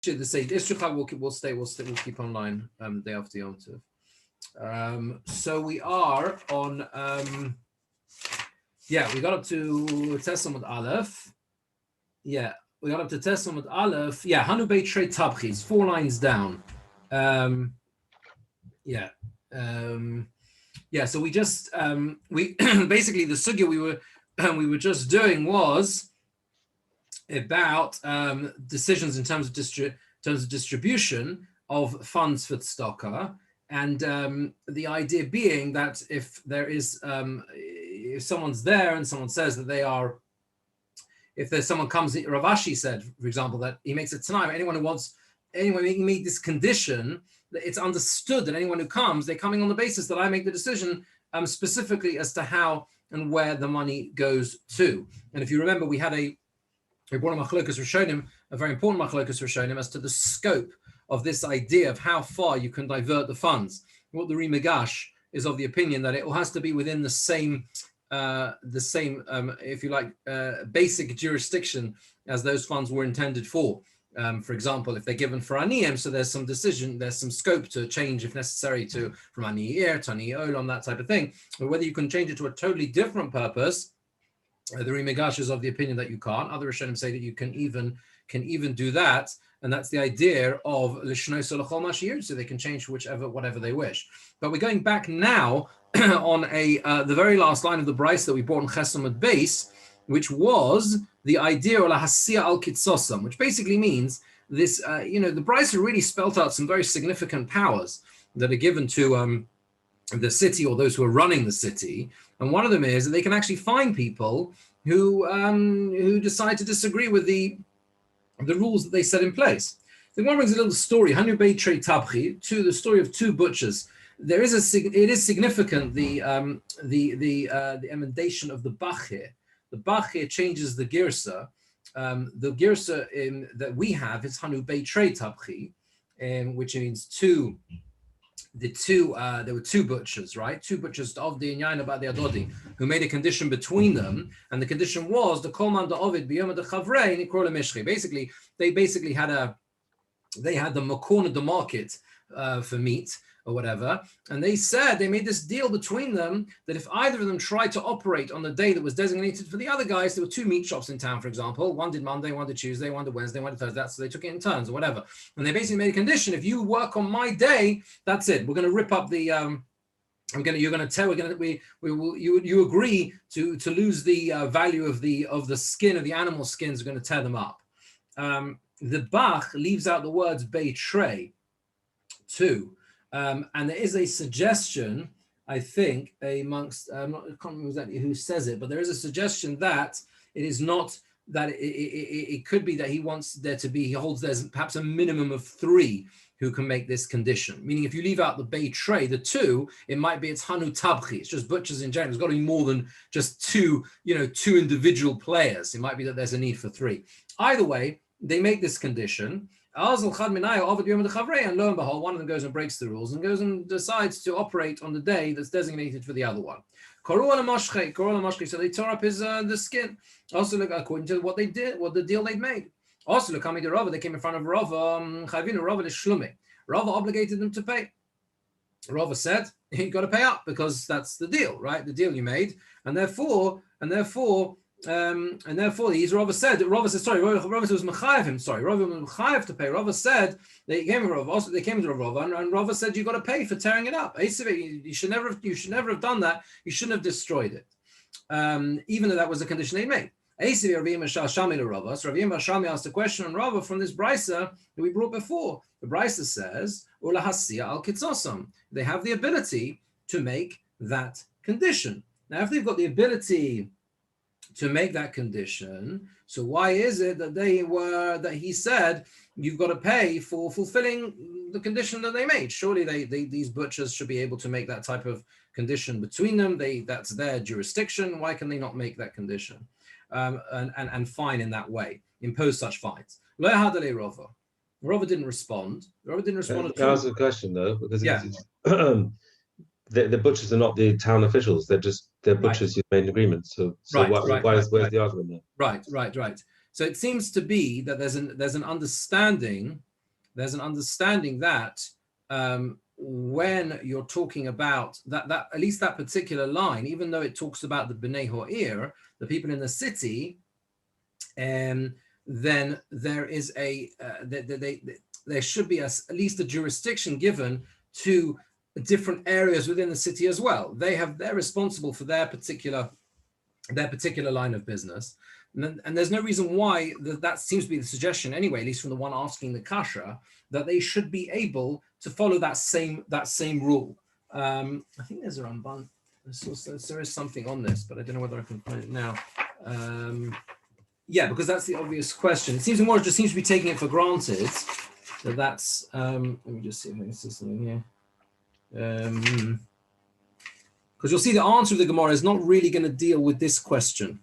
the Seif Ishtachar we'll keep online the day after Yom Tov. So we are on we got up to Tessamud Aleph. Yeah, we got up to Tessamud Aleph. Yeah, Hanu Beit Trei Tabchis, 4 lines down. So we just we basically the sugya we were just doing was about decisions in terms of distribution of funds for tzedakah, and the idea being that if there is if someone's there and someone says that they are, if there's someone comes, Rav Ashi said, for example, that he makes it tonight, anyone make this condition, that it's understood that anyone who comes, they're coming on the basis that I make the decision specifically as to how and where the money goes to. And if you remember, we brought a machlokas rishonim, a very important machlokas rishonim, as to the scope of this idea of how far you can divert the funds. What the Rimagash is of the opinion that it has to be within the same if you like, basic jurisdiction as those funds were intended for. For example, if they're given for aniyim, so there's some scope to change if necessary from aniyir to aniyol on that type of thing. But whether you can change it to a totally different purpose, the Rimagash is of the opinion that you can't. Other Rishonim say that you can even do that, and that's the idea of lishno solachol mashir, so they can change whatever they wish. But we're going back now on the very last line of the Bryce that we brought in Chesamud Base, which was the idea of lahasiya al kitzosam, which basically means this. The Bryce really spelt out some very significant powers that are given to the city or those who are running the city, and one of them is that they can actually find people who decide to disagree with the rules that they set in place. The one brings a little story, Hanu Beit Trei Tabchi, the story of 2 butchers. It is significant the emendation of the Bach here. The Bach here changes the girsa. The girsa that we have is Hanu Beit Trei Tabchi, which means 2. There were 2 butchers, right? 2 butchers of the Inyan about the Adodi, who made a condition between them, and the condition was the Kolman da Ovid biyom da Chavrei Nikro leMishchi. Basically, they had the corner the market for meat or whatever, and they made this deal between them that if either of them tried to operate on the day that was designated for the other guys, there were 2 meat shops in town, for example. One did Monday, one did Tuesday, one did Wednesday, one did Thursday. So they took it in turns or whatever. And they basically made a condition: if you work on my day, that's it. We're going to rip up the. You agree to lose the value of the skin of the animal skins. We're going to tear them up. The Bach leaves out the words Beitrei too. And there is a suggestion, I think, amongst, I can't remember exactly who says it, but there is a suggestion that it is not, that it could be that he holds there's perhaps a minimum of 3 who can make this condition. Meaning if you leave out the Beitrei, the 2, it might be it's Hanu Tabchi, it's just butchers in general. It's got to be more than just 2 individual players. It might be that there's a need for 3. Either way, they make this condition. And lo and behold, one of them goes and breaks the rules and goes and decides to operate on the day that's designated for the other one. So they tore up the skin. Also, look, according to what they did, what the deal they'd made. Also, look, coming to Rava, they came in front of Rava. Rava obligated them to pay. Rava said, you got to pay up because that's the deal, right? The deal you made, and therefore, he's Rava said. Rava said, sorry, Rava was mechayev him. Sorry, Rava was mechayev to pay. Rava said they came to Rava. Also, they came to Rava, and Rava said you got to pay for tearing it up. You should never have done that. You shouldn't have destroyed it, even though that was the condition they made. So Rav Shami asked a question on Rava from this brisa that we brought before. The brisa says, "Ulahasiya al kitzosam." They have the ability to make that condition. Now, if they've got the ability to make that condition, so why is it that he said you've got to pay for fulfilling the condition that they made? Surely these butchers should be able to make that type of condition between them. That's their jurisdiction. Why can they not make that condition and fine in that way, impose such fines? Lo hadale Rava. Rava didn't respond. Rava didn't respond at all. Can I ask a question though? Because the butchers are not the town officials. They're butchers who made an agreement. So where's the argument there? Right. So it seems to be that there's an understanding there's an understanding that when you're talking about that at least that particular line, even though it talks about the Bnei Ho'ir, the people in the city, then there is there should be at least a jurisdiction given to different areas within the city as well. They're responsible for their particular line of business, and there's no reason why that seems to be the suggestion anyway, at least from the one asking the kasha, that they should be able to follow that same rule. I think there's a Ramban. There is something on this, but I don't know whether I can find it now. Yeah, because that's the obvious question. It seems more just seems to be taking it for granted that that's. Let me just see if I can see something here. Because you'll see the answer of the Gemara is not really going to deal with this question.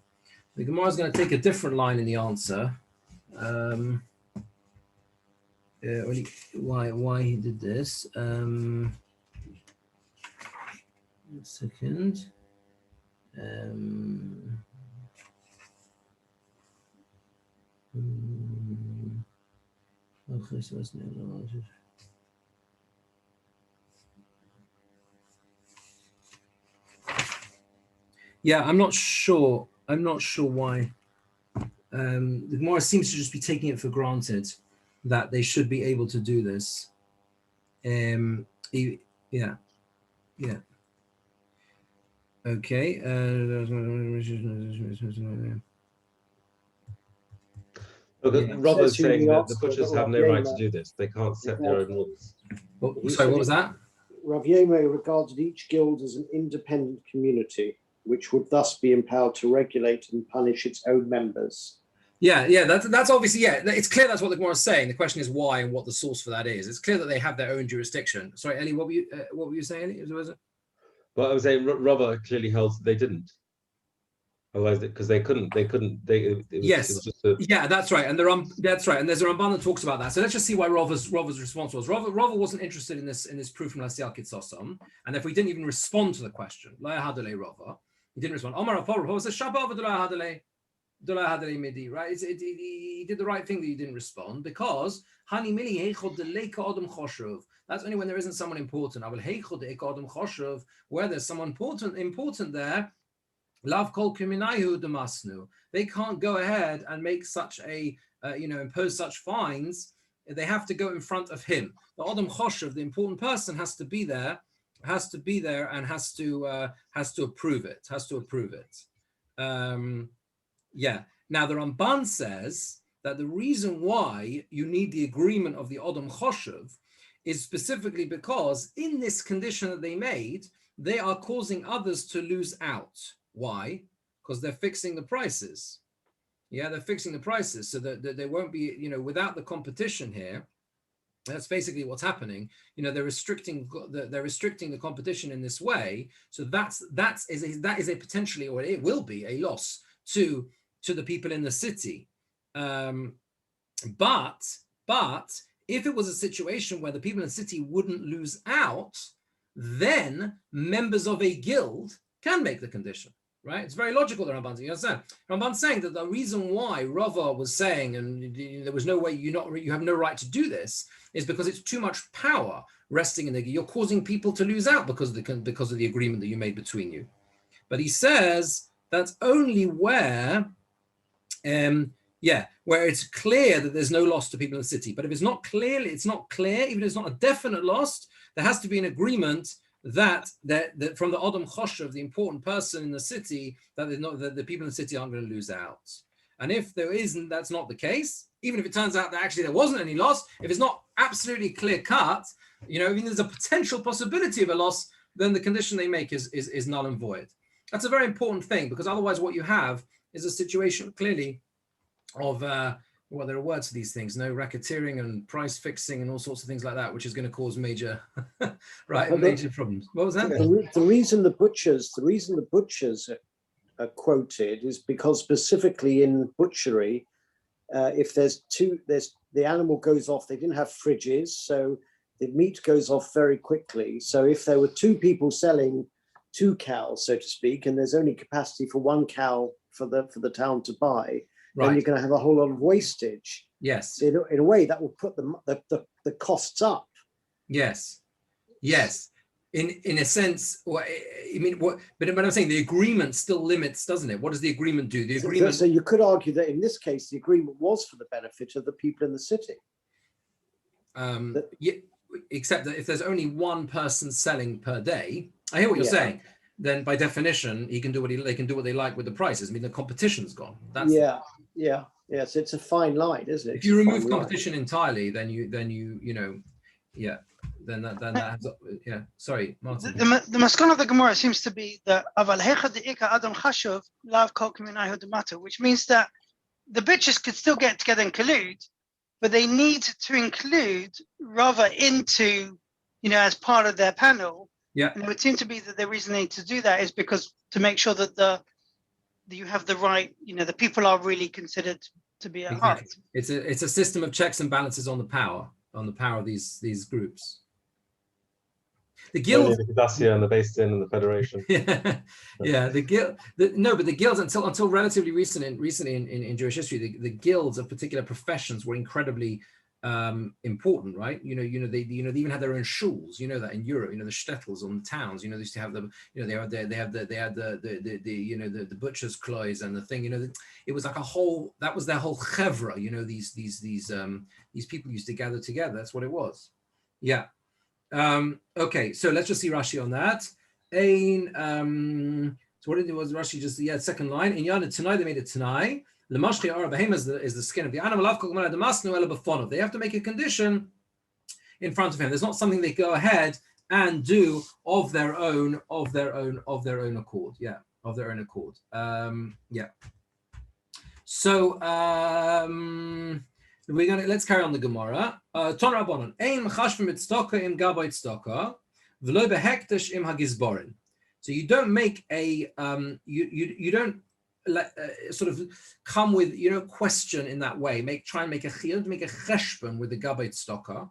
The Gemara is going to take a different line in the answer. Why he did this? A second. Yeah, I'm not sure why. The Gemara seems to just be taking it for granted that they should be able to do this. Yeah. Okay. Rob is saying that the butchers have no right to do this. They can't set their own rules. Sorry, what was that? Rav Yeme regarded each guild as an independent community, which would thus be empowered to regulate and punish its own members. Yeah, that's obviously, it's clear that's what the Gemara is saying. The question is why and what the source for that is. It's clear that they have their own jurisdiction. Sorry, Eli, what were you saying, Eli? Was it? Well, I was saying Robert clearly held they didn't. Otherwise, because they couldn't. Yeah, that's right. And that's right. And there's a Ramban that talks about that. So let's just see why Rover's response was. Rover wasn't interested in this proof from Lasial Kitsosom, and if we didn't even respond to the question, La Hadale Rover, he didn't respond. Omar Rover says Shabbat Midi, right? He did the right thing that he didn't respond because Hani Mili Heichod Deleka Odom Choshev. That's only when there isn't someone important. I will Heichod Deleka Odom Choshev, where there's someone important there. Lav Kol Kuminayu Damasnu. They can't go ahead and make such a impose such fines. They have to go in front of him. The Odom Choshev, the important person, has to be there and has to approve it. Now the Ramban says that the reason why you need the agreement of the Odom Choshev is specifically because in this condition that they made, they are causing others to lose out. Why? Because they're fixing the prices. Yeah, they're fixing the prices so that they won't be, without the competition here. That's basically what's happening. They're restricting the competition in this way. So that is a potentially, or it will be a loss to the people in the city. But if it was a situation where the people in the city wouldn't lose out, then members of a guild can make the condition. Right? It's very logical, the Ramban. You understand? Ramban's saying that the reason why Rava was saying, and there was no way you have no right to do this, is because it's too much power resting in the. You're causing people to lose out because of the agreement that you made between you. But he says that's only where it's clear that there's no loss to people in the city. But if it's not clear, even if it's not a definite loss, there has to be an agreement that from the Odom Choshev, the important person in the city, that the people in the city aren't going to lose out. And if there isn't, that's not the case. Even if it turns out that actually there wasn't any loss, if it's not absolutely clear cut, there's a potential possibility of a loss, then the condition they make is null and void. That's a very important thing, because otherwise what you have is a situation clearly of there are words for these things, racketeering and price fixing and all sorts of things like that, which is going to cause major major problems. What was that? The reason the butchers are quoted is because specifically in butchery, if the animal goes off, they didn't have fridges, so the meat goes off very quickly. So if there were two people selling two cows, so to speak, and there's only capacity for one cow for the town to buy, then you're going to have a whole lot of wastage. Yes. So in a way, that will put the costs up. Yes. Yes. In a sense, but I'm saying the agreement still limits, doesn't it? What does the agreement do? The agreement. So you could argue that in this case, the agreement was for the benefit of the people in the city. Yeah, except that if there's only one person selling per day, I hear what you're saying. Then by definition, they can do what they like with the prices. I mean, the competition's gone. That's So it's a fine line, isn't it? If you remove competition entirely, then that has, sorry, Martin. The maskon of the Gemora seems to be that aval hecha deika adam chashuv lav kol k'minayhu d'mata, which means that the bitches could still get together and collude, but they need to include Rava into, as part of their panel. Yeah. And it would seem to be that the reason they need to do that is because to make sure that you have the right, the people are really considered to be at heart. It's a system of checks and balances on the power of these groups. The guilds, the Dacia and the Based In and the Federation. The guild. But the guilds until relatively recently in Jewish history, the guilds of particular professions were incredibly important, right? They even had their own shuls. You know that in Europe, the shtetls on the towns. They used to have the butcher's cloys and the thing. It was like that was their whole chevra. These people used to gather together. That's what it was. Yeah. Okay, so let's just see Rashi on that. So what was Rashi just? Second line. In Yad tonight they made it tonight. The mashchi or behemoth is the skin of the animal. They have to make a condition in front of him. There's not something they go ahead and do of their own accord. Yeah, of their own accord. So let's carry on the Gemara. Ton Rabbanon. Ein chashvim et staka im gabayt staka, v'lo behektish im hagizborin. So you don't make a you don't sort of come with question in that way. Try and make a cheshbon with the gabayt staka.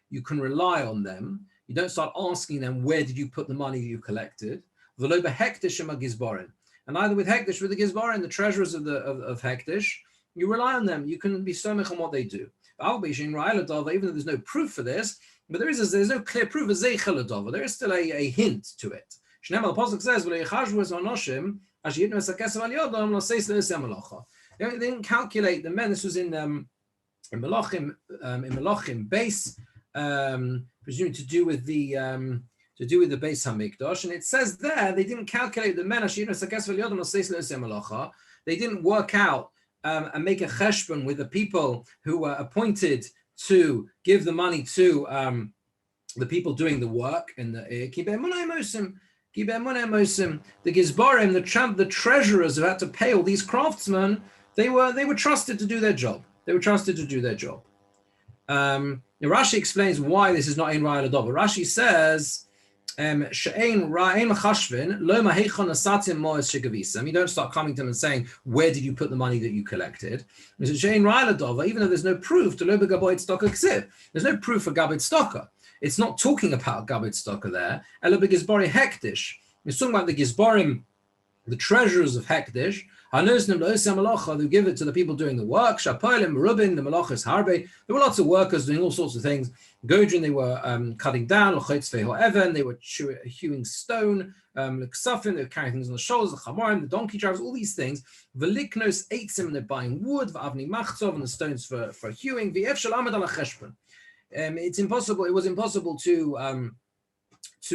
You can rely on them. You don't start asking them, where did you put the money you collected? V'lo behektish im hagizborin. And either with hektish, with the gizborin, the treasurers of hektish, you rely on them. You can be somech on what they do. Even though there's no proof for this, but there's no clear proof of zeicheladova. There is still a hint to it. The Pasuk says, they didn't calculate the men. This was in Melachim base, presuming to do with the Beis Hamikdash, and it says there they didn't calculate the men. They didn't work out and make a cheshbon with the people who were appointed to give the money to the people doing the work. And the Gizbarim, the treasurers who had to pay all these craftsmen, they were trusted to do their job. Rashi explains why this is not in Ra'el Adov. Rashi says, you don't start coming to them and saying, where did you put the money that you collected? Even though there's no proof, there's no proof for Gabayt Stocker. It's not talking about Gabayt Stocker there. It's talking about the Gizbarim, the treasurers of Hektish, who give it to the people doing the work. Shapoilim, Rubin, the Malachis Harbe. There were lots of workers doing all sorts of things. Godrin, they were cutting down. They were hewing stone. They were carrying things on the shoulders. The Chamorim, the donkey drivers, all these things. Veliknos eitzim, they're buying wood. V'avni machzov, and the stones for hewing. V'ef shalamad ala cheshbon. It's impossible. It was impossible to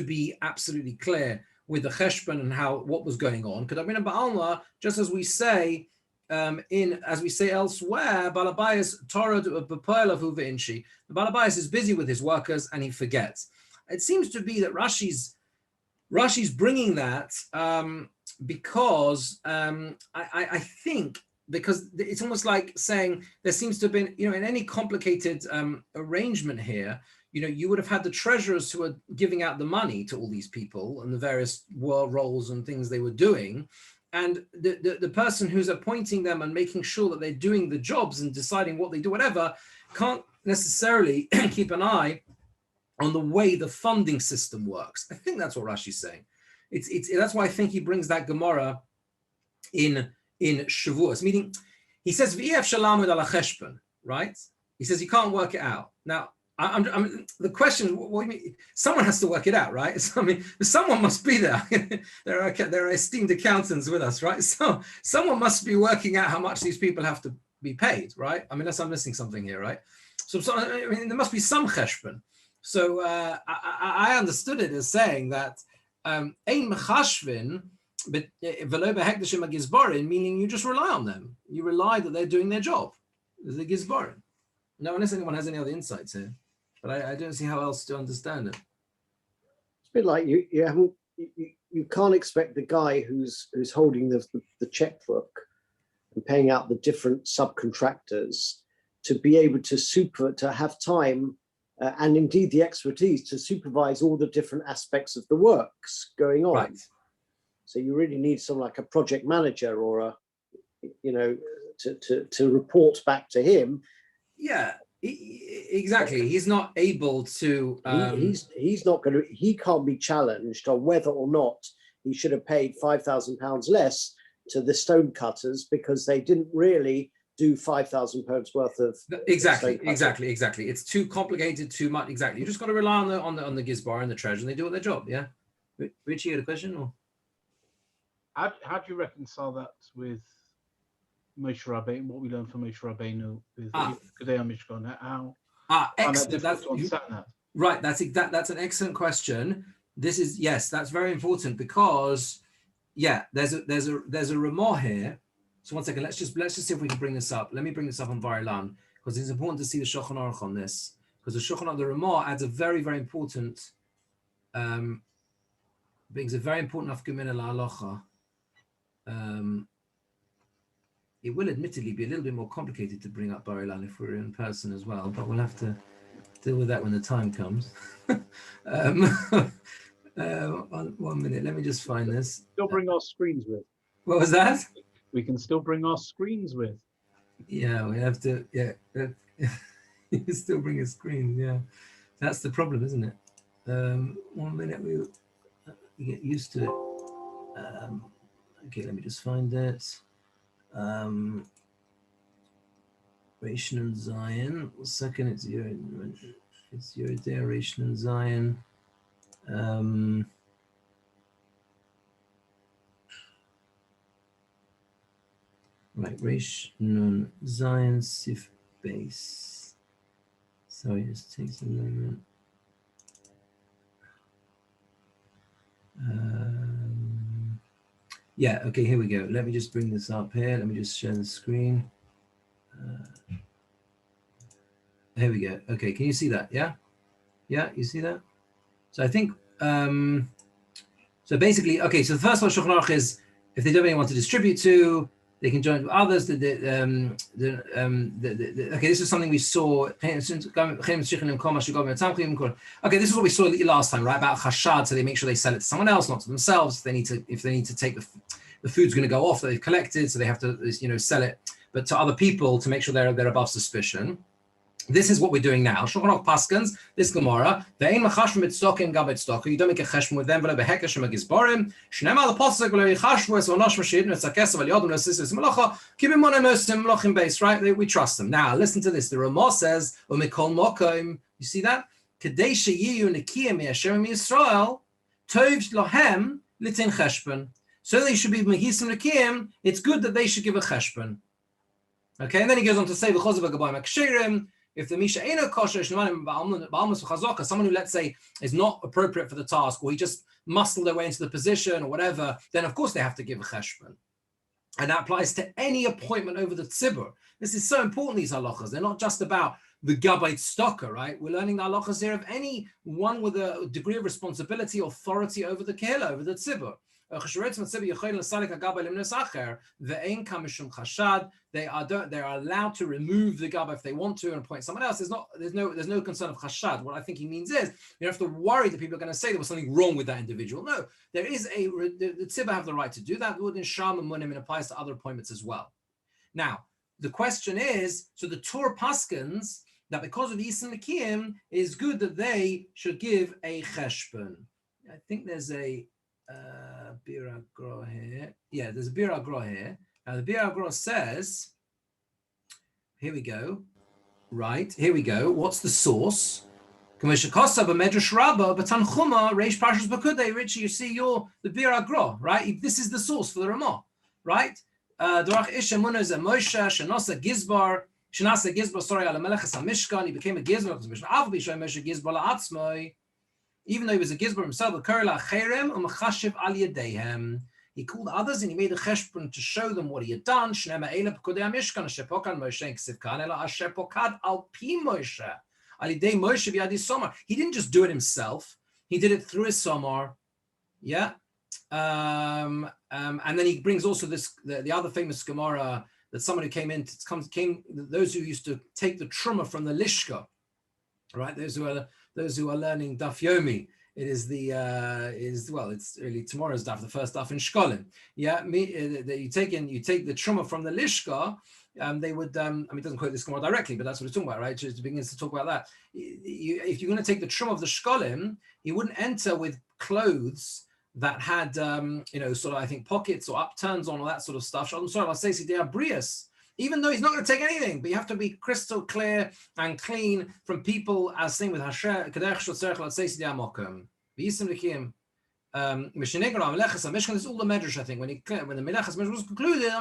be absolutely clear with the cheshbon and what was going on. Kedabina ba'alma, just as we say elsewhere, Balabayas Torah b'poelavu v'inshi. The Balabayas is busy with his workers and he forgets. It seems to be that Rashi's bringing that because I think because it's almost like saying there seems to have been, in any complicated arrangement here, you would have had the treasurers who are giving out the money to all these people and the various world roles and things they were doing. And the person who's appointing them and making sure that they're doing the jobs and deciding what they do, whatever, can't necessarily keep an eye on the way the funding system works. I think that's what Rashi's saying. That's why I think he brings that Gemora in Shavuos, meaning he says, V'ef shalamud ala cheshbon. right? He says you can't work it out. Now, the question is, what do you mean? Someone has to work it out, right? So, I mean, someone must be there. there are esteemed accountants with us, right? So someone must be working out how much these people have to be paid, right? I mean, unless I'm missing something here, right? So I mean, there must be some cheshbon. So I understood it as saying that ein mechashvin, but velo behekdashim agizbarin, meaning you just rely on them. You rely that they're doing their job. The gizbarin. No, unless anyone has any other insights here, but I don't see how else to understand it. It's a bit like you can't expect the guy who's holding the checkbook and paying out the different subcontractors to be able to have time and indeed the expertise to supervise all the different aspects of the works going on. Right. So you really need someone like a project manager or to report back to him. Yeah, exactly. He's not able to. He's not going to. He can't be challenged on whether or not he should have paid £5,000 less to the stone cutters because they didn't really do £5,000 worth of. Exactly. It's too complicated, too much. Exactly. You just got to rely on the gizbar and the treasurer, and they do their job. Yeah. Richie, you had a question? Or? How do you reconcile that with Moshe Rabbeinu, what we learned from Moshe Rabbeinu with Gedei HaMishkan? Excellent. Right, that's an excellent question. That's very important because there's a Ramah here. So one second, let's just see if we can bring this up. Let me bring this up on Bar-Ilan because it's important to see the Shulchan Aruch on this because the Shulchan Aruch, the Ramah adds a very, very important brings a very important afkumina la'alocha. It will admittedly be a little bit more complicated to bring up Bar-Ilan if we're in person as well, but we'll have to deal with that when the time comes. 1 minute, let me just find this. Still bring our screens with. What was that? We can still bring our screens with. Yeah, we have to, you can still bring a screen, yeah. That's the problem, isn't it? 1 minute, we get used to it. Okay, let me just find it. Rishon and Zion. Second, it's your day, Rishon and Zion. Right, Rishon and Zion Sif base. Sorry, it just takes a moment. Okay, here we go. Let me just bring this up here. Let me just share the screen. Here we go. Okay, can you see that? Yeah, you see that? So I think, so basically, okay, so the first one, Shulchan Aruch is, if they don't really want to distribute to, they can join with others. Okay, this is something we saw. Okay, this is what we saw last time, right? About chashad, so they make sure they sell it to someone else, not to themselves. If they need to take the food's going to go off that they've collected, so they have to, sell it, but to other people to make sure they're above suspicion. This is what we're doing now. Shulchan Aruch paskins, this Gemora, ve'ein machashvim et stokim gab et stokim. You don't make a cheshbon with them, v'lo behekashim agizbarim. Shneimar l'posek v'lo yichashvu es v'nosh mashidnu et zakesa v'liyodum l'sisis malacha kibim monem osim malachim base. Right? We trust them. Now listen to this. The Ramah says, u'mikol mokom. You see that? Kedei sheyiyu nekiyim me'ashem Yisrael tov lohem litin cheshbon. So they should be mehisim nekiyim. It's good that they should give a cheshbon. Okay, and then he goes on to say v'chozav v'gabayim aksherim. If the Misha Eino Kosher, someone who, let's say, is not appropriate for the task, or he just muscled their way into the position or whatever, then of course they have to give a cheshbon. And that applies to any appointment over the tzibur. This is so important, these halachas. They're not just about the gabait stocker, right? We're learning the halachas here of any one with a degree of responsibility, authority over the kehillah, over the tzibur. They are allowed to remove the gaba if they want to and appoint someone else. There's no concern of chashad. What I think he means is you don't have to worry that people are going to say there was something wrong with that individual. No, there is the tzibah have the right to do that. Within Sham and Munim, it applies to other appointments as well. Now the question is, so the Torah paskins that because of Yisrael Nekiyim, it is good that they should give a cheshbon. I think there's a Bir Agro here. Yeah, there's a Bir Agro here. Now the Bir Agro says, here we go. right? Here we go. What's the source? Richie, you see the Bir Agro, right? This is the source for the Ramah, right? He became a Gizbar. Even though he was a Gizbar himself, he called others and he made a cheshbon to show them what he had done. He didn't just do it himself. He did it through his somar. Yeah. And then he brings also this the other famous Gemora that someone who came those who used to take the truma from the lishka, right? Those who are learning Daf Yomi. It is it's really tomorrow's daf, the first daf in Shkolim. Yeah, you take the truma from the lishka. They would, it doesn't quote this Gemara directly, but that's what it's talking about, right? It begins to talk about that. If you're going to take the truma of the Shkolim, you wouldn't enter with clothes that had, sort of, I think, pockets or upturns on all that sort of stuff. I'm sorry, I'll say they are brias. Even though he's not going to take anything, but you have to be crystal clear and clean from people, as same with Hashem. This is all the medrash, I think. When the Melechas was concluded,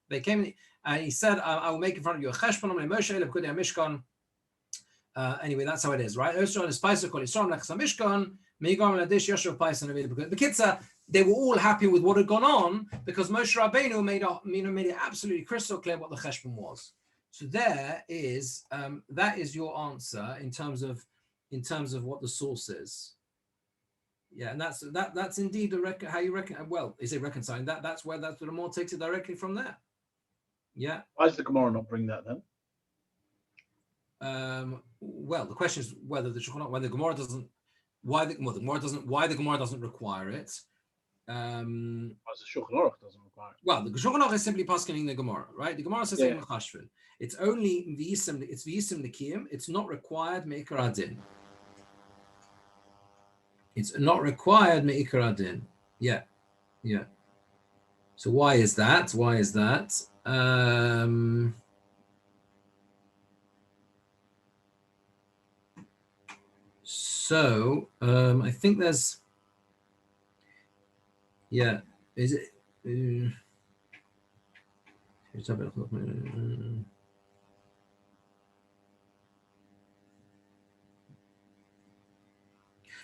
they came and he said, I will make in front of you a cheshbon. Anyway, that's how it is, right? They were all happy with what had gone on because Moshe Rabbeinu made it absolutely crystal clear what the cheshbon was. So that is your answer in terms of what the source is. Yeah, and that's indeed how you reckon. Well, is it reconciling? That's where the Ramah takes it directly from there. Yeah. Why does the Gemara not bring that then? Well, the question is whether the Gemara doesn't. Why the Gemara doesn't require it. The Shulchan Aruch doesn't require it. Well, the Shulchan Aruch is simply paskening the Gemara, right? The Gemara says it's only v'yisim l'kiyim. It's not required me'ikar adin. It's not required me'ikar adin. Yeah. So why is that? So I think there's. Yeah, is it?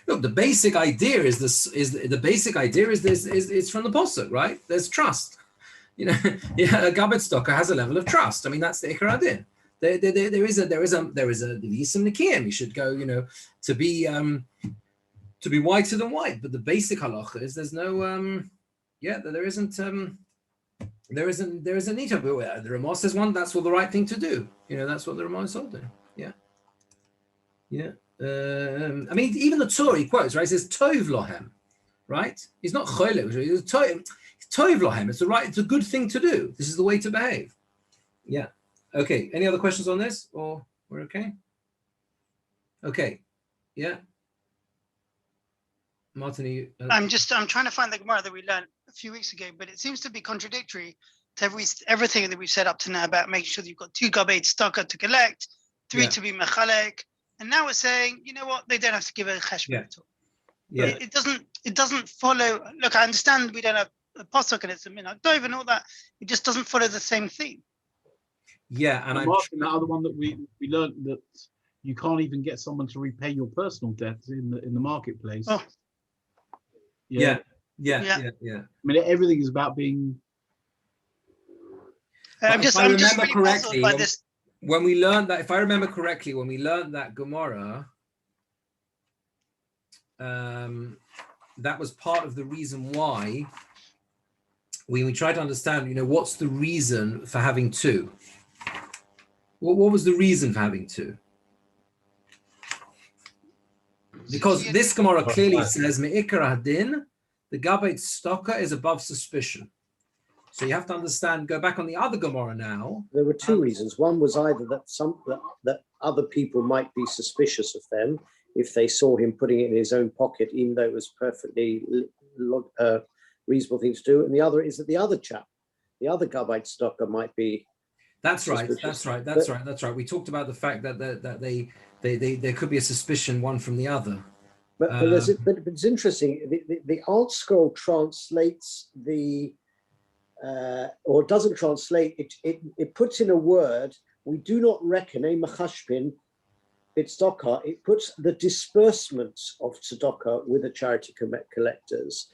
Look, the basic idea is this. Is from the pasuk, right? There's trust. A Gabbat Stocker has a level of trust. I mean, that's the Ikar Adin. There is a V'yisem Nikim. You should go, to be whiter than white. But the basic halacha is there's no there isn't need to. The Ramah says that's what the right thing to do. That's what the Ramah is holding. Yeah. I mean, even the Torah he quotes, right? He says Tov Lohem, right? He's not Choyle. He's Tov Lohem. It's a good thing to do. This is the way to behave. Yeah. Okay. Any other questions on this, or we're okay? Okay. Yeah. Martin, I'm trying to find the Gemara that we learned a few weeks ago, but it seems to be contradictory to everything that we've said up to now about making sure that you've got 2 gabait stocker to collect, 3 to be mechalek, and now we're saying, you know what, they don't have to give a cheshbon at all. Yeah. It doesn't follow. Look, I understand we don't have a pasuk and it's a minhag dov and all that. It just doesn't follow the same theme. Yeah, and the other one that we learned that you can't even get someone to repay your personal debts in the marketplace. Oh. Yeah. I mean, everything is about being. I'm just really puzzled by this. When we learned that, if I remember correctly, when we learned that Gemara, that was part of the reason why we tried to understand, what's the reason for having 2? What was the reason for having 2? Because this Gemara clearly says, Me'ikar Hadin, the Gabait Stocker is above suspicion. So you have to understand, go back on the other Gemara now. There were 2 reasons. One was either that other people might be suspicious of them if they saw him putting it in his own pocket, even though it was perfectly reasonable thing to do. And the other is that the other chap, the other Gabait Stocker might be That's right. That's right. That's right. That's right. We talked about the fact that there could be a suspicion one from the other. But it's interesting. The Alt Scroll translates the or doesn't translate. It puts in a word. We do not reckon a machashpin tzedakah. It puts the disbursements of tzedakah with the charity collectors.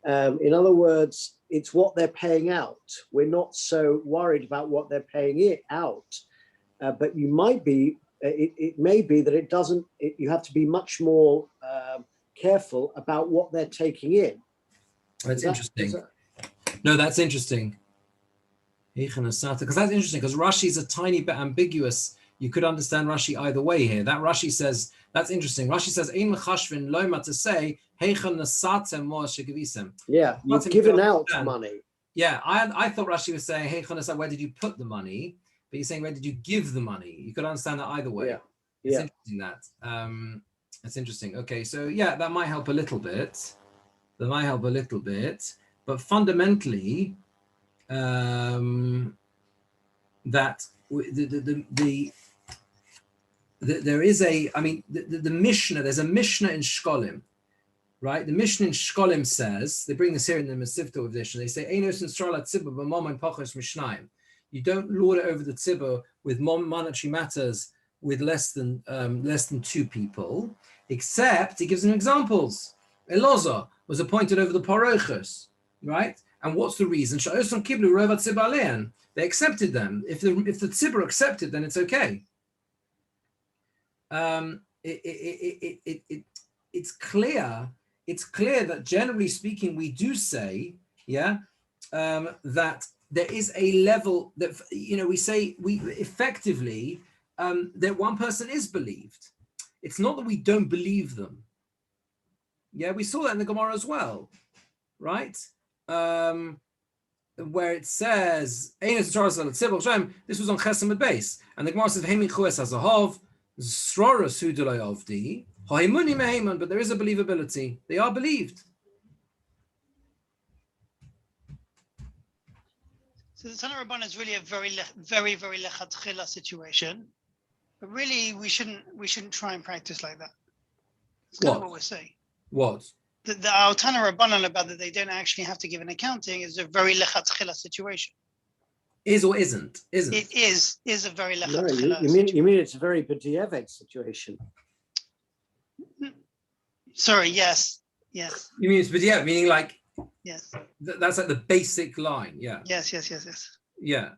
In other words, it's what they're paying out. We're not so worried about what they're paying it out, but you might be. It may be that it doesn't. You have to be much more careful about what they're taking in. That's interesting. No, that's interesting. Because that's interesting. Because Rashi is a tiny bit ambiguous. You could understand Rashi either way here. That Rashi says that's interesting. Rashi says ein mechashvin loima to say heichen nasatem mo shegavisem. Yeah, you've given out money. Yeah, I thought Rashi was saying heichen nasat. Where did you put the money? But you're saying where did you give the money? You could understand that either way. Yeah. It's interesting that. That's interesting. Okay, so yeah, that might help a little bit. But fundamentally, that there is a, I mean, the Mishnah, there's a Mishnah in Shkolim, right? The Mishnah in Shkolim says, they bring this here in the Masifta edition, they say, Einos Nisrael Tzibur b'mom and pachos mishnayim. You don't lord it over the tzibur with monetary matters with less than 2 people, except he gives them examples. Elazar was appointed over the parochos, right? And what's the reason? They accepted them. If the tzibur accepted, then it's okay. It's clear that generally speaking, we do say, that there is a level that, we say we effectively that one person is believed. It's not that we don't believe them. Yeah, we saw that in the Gemora as well, right? Where it says, this was on Chesed base, and the Gemara says, but there is a believability. They are believed. So the Tana Rabban is really a very lechatchila situation, but really we shouldn't try and practice like that. That's kind of what we're saying. What? Our Tana Rabbanan about that they don't actually have to give an accounting is a very lechatchila situation. Is or isn't? Isn't. It is a very lechatchila. No, you mean it's a very b'diavad situation. Sorry. Yes. You mean it's b'diavad, meaning like. Yes. That's like the basic line. Yeah. Yes. Yeah.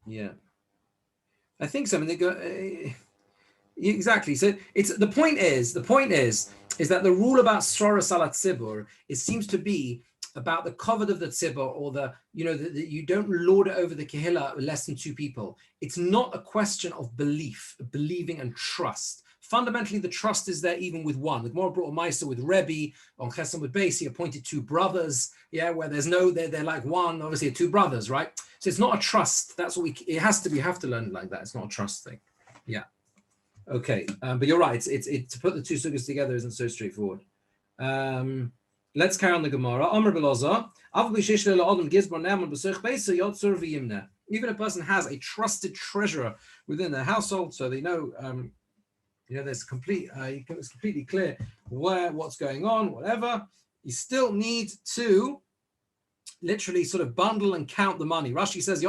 Yeah. I think so. I mean, they go exactly. So it's the point is that the rule about Srora Salat Tzibur, it seems to be about the covet of the tzibur, or the you don't lord it over the kehillah less than 2 people. It's not a question of believing and trust. Fundamentally, the trust is there even with one. The Gemora brought a Maisa with Rebbe on Chesed with Beis. He appointed 2 brothers, where there's no, they're like one, obviously 2 brothers, right? So it's not a trust. That's what it has to be. You have to learn it like that. It's not a trust thing. Yeah. Okay. But you're right. It's to put the 2 sugas together isn't so straightforward. Let's carry on the Gemara. Even a person has a trusted treasurer within their household, so they know, there's it's completely clear what's going on, whatever. You still need to literally sort of bundle and count the money. Rashi says,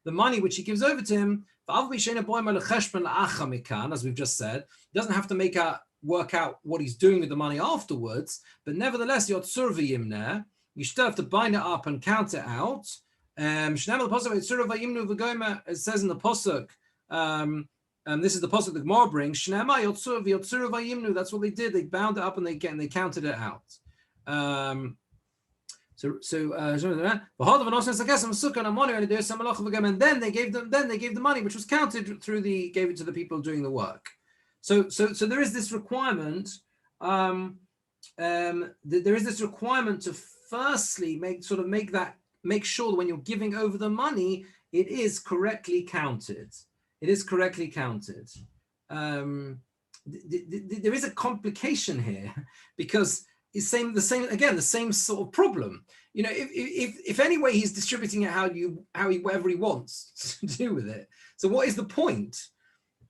the money which he gives over to him, as we've just said, he doesn't have to work out what he's doing with the money afterwards, but nevertheless, you still have to bind it up and count it out. It says in the Pasuk, and this is the Pasuk that Gemora brings, that's what they did. They bound it up and they counted it out. And then they gave the money which was counted gave it to the people doing the work. So there is this requirement. There is this requirement to firstly make sure that when you're giving over the money, it is correctly counted. There is a complication here because is the same sort of problem. You know, if anyway he's distributing it whatever he wants to do with it. So what is the point?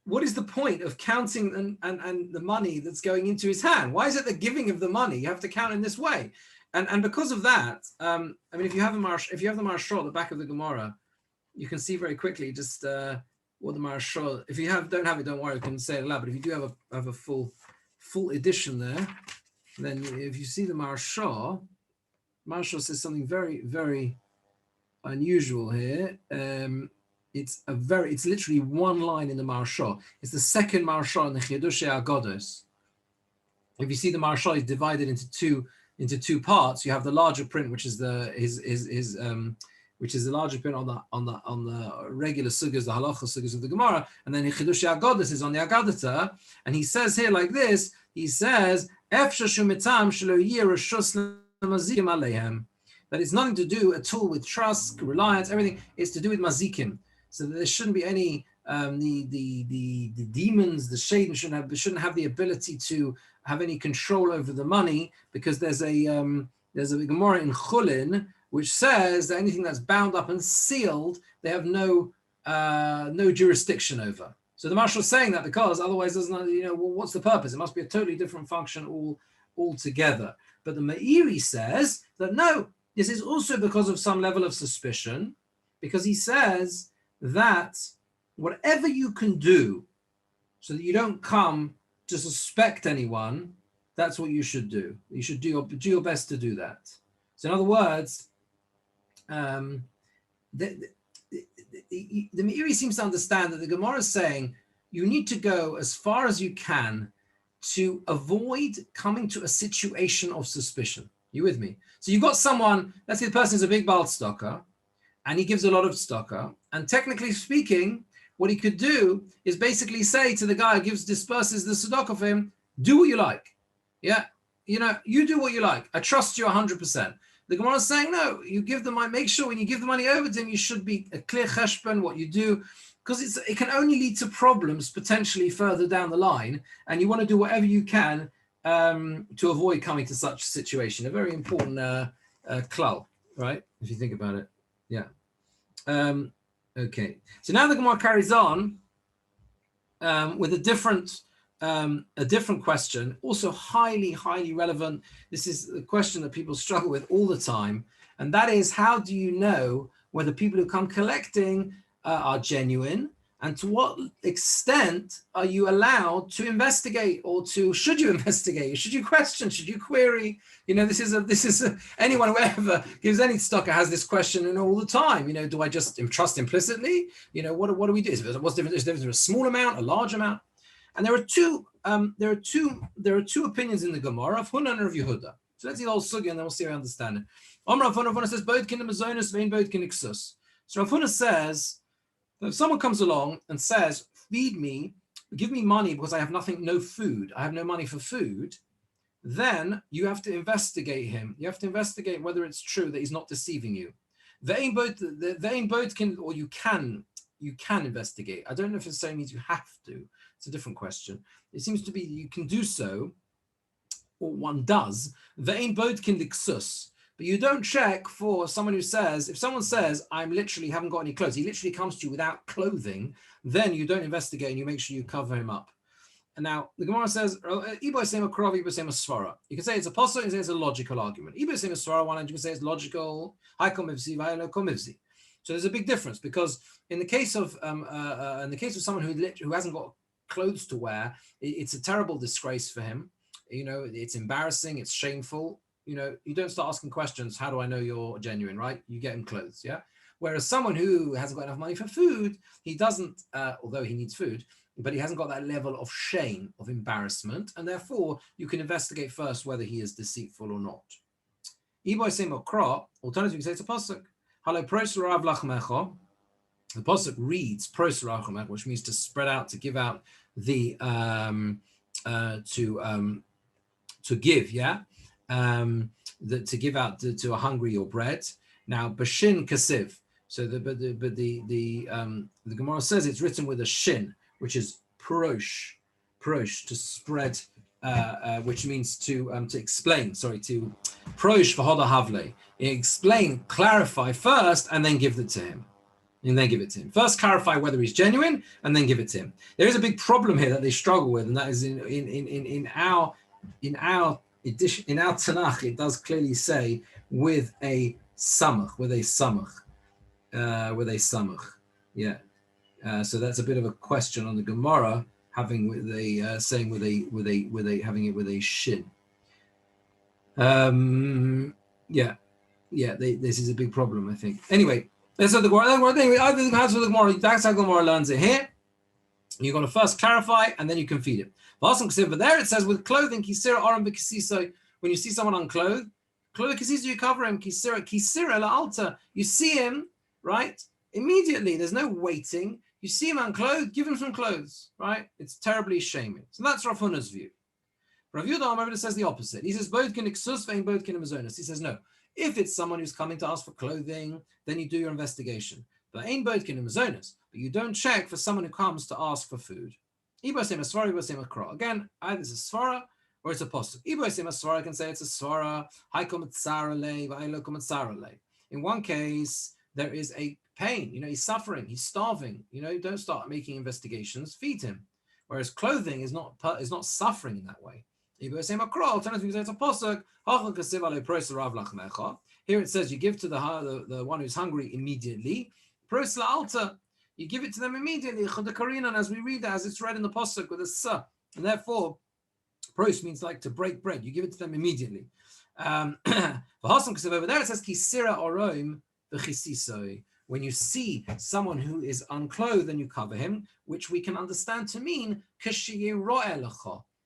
What is the point of counting and the money that's going into his hand? Why is it the giving of the money you have to count in this way? And because of that, I mean, if you have the Marashal at the back of the Gemora, you can see very quickly just what the Marashal. If you don't have it, don't worry, you can say it aloud. But if you do have a full edition there, then if you see the Marashal says something very, very unusual here. It's literally one line in the Marashal. It's the second Marashal in the Chidushei Agodos. If you see the Marashal is divided into two parts. You have the larger print, which is which is the larger print on the regular sugas, the halacha sugas of the Gemara, and then Chidushei Agodos is on the Agadata, and he says here like this. He says, that it's nothing to do at all with trust, reliance, everything. It's to do with mazikim. So that there shouldn't be any the demons, the shaitan shouldn't have the ability to have any control over the money, because there's a Gemora in Chulin which says that anything that's bound up and sealed, they have no jurisdiction over. So the Marshal is saying that because otherwise, well, what's the purpose? It must be a totally different function altogether. But the Meiri says that no, this is also because of some level of suspicion, because he says that whatever you can do so that you don't come to suspect anyone, that's what you should do. You should do your best to do that. So in other words, the Meiri seems to understand that the Gemara is saying you need to go as far as you can to avoid coming to a situation of suspicion. You with me? So you've got someone, let's say the person is a big bald stocker, and he gives a lot of stocker, and technically speaking, what he could do is basically say to the guy who disperses the tzedakah for him, do what you like. Yeah, you do what you like. I trust you 100%. The Gemara is saying, no, you give the money, make sure when you give the money over to him, you should be a clear cheshbon, what you do, because it can only lead to problems potentially further down the line, and you want to do whatever you can to avoid coming to such a situation. A very important klal, right? If you think about it. Yeah. Okay. So now the Gemara carries on with a different question, also highly, highly relevant. This is the question that people struggle with all the time. And that is, how do you know whether people who come collecting are genuine? And to what extent are you allowed to investigate, or should you investigate? Should you question? Should you query? This is anyone who ever gives any stocker has this question all the time. Do I just trust implicitly? What do we do? What's the difference? Is there a small amount, a large amount? And there are two opinions in the Gemara of Huna and of Yehuda. So let's see the whole sugya, and then we'll see how we understand it. Rav Huna says both kin mazonos vein both kin iksus. So Rav Huna says, if someone comes along and says, feed me, give me money because I have no food, I have no money for food, then you have to investigate him. You have to investigate whether it's true that he's not deceiving you. Or you can investigate. I don't know if it's saying means you have to. It's a different question. It seems to be you can do so, or one does. Ve'ein bodkin liksus. But you don't check for someone who says, if someone says, I'm literally haven't got any clothes, he literally comes to you without clothing, then you don't investigate and you make sure you cover him up. And now the Gemara says, you can say it's a possible, you can say it's a logical argument. One hand you can say it's logical. So there's a big difference, because in the case of someone who hasn't got clothes to wear, it's a terrible disgrace for him. It's embarrassing, it's shameful. You don't start asking questions. How do I know you're genuine, right? You get him clothes, yeah? Whereas someone who hasn't got enough money for food, he doesn't, although he needs food, but he hasn't got that level of shame, of embarrassment, and therefore you can investigate first whether he is deceitful or not. Alternatively, you can say it's a pasuk. The pasuk reads pros rachmecha, which means to spread out, to give out the to give, yeah. To give out to a hungry or bread. Now bashin kasiv. So the Gemara says it's written with a shin, which is prosh, to spread which means to explain. Sorry, to prosh v'hoda havle. Explain, clarify first, and then give it to him. And then give it to him. First, clarify whether he's genuine, and then give it to him. There is a big problem here that they struggle with, and that is in our edition, in our Tanakh, it does clearly say with a samach. Yeah. So that's a bit of a question on the Gemora, having with a saying with a having it with a shin. This is a big problem, I think. Anyway, that's what the Gemara. Anyway, that's what the Gemora. That's how Gemora learns it here. You're going to first clarify, and then you can feed it. But there it says with clothing, kisira aram b'kisiso. When you see someone unclothed, clothed kisiso, you cover him. Kisira la'alta. You see him, right? Immediately. There's no waiting. You see him unclothed, give him some clothes, right? It's terribly shaming. So that's Rav Huna's view. Rav Yehuda says the opposite. He says both can exus vein both can amazonas. He says no. If it's someone who's coming to ask for clothing, then you do your investigation. But ain't both can amazonas. But you don't check for someone who comes to ask for food. Again, either it's a svara or it's a posuk. I can say it's a svara. In one case, there is a pain. He's suffering. He's starving. Don't start making investigations. Feed him. Whereas clothing is not suffering in that way. Alternatively, it's a posuk. Here it says you give to the one who's hungry immediately. You give it to them immediately. As we read it, as it's read in the posuk with a sa, and therefore, pros means like to break bread. You give it to them immediately. Over there it says kisira oroim v'chisisoi. When you see someone who is unclothed, then you cover him, which we can understand to mean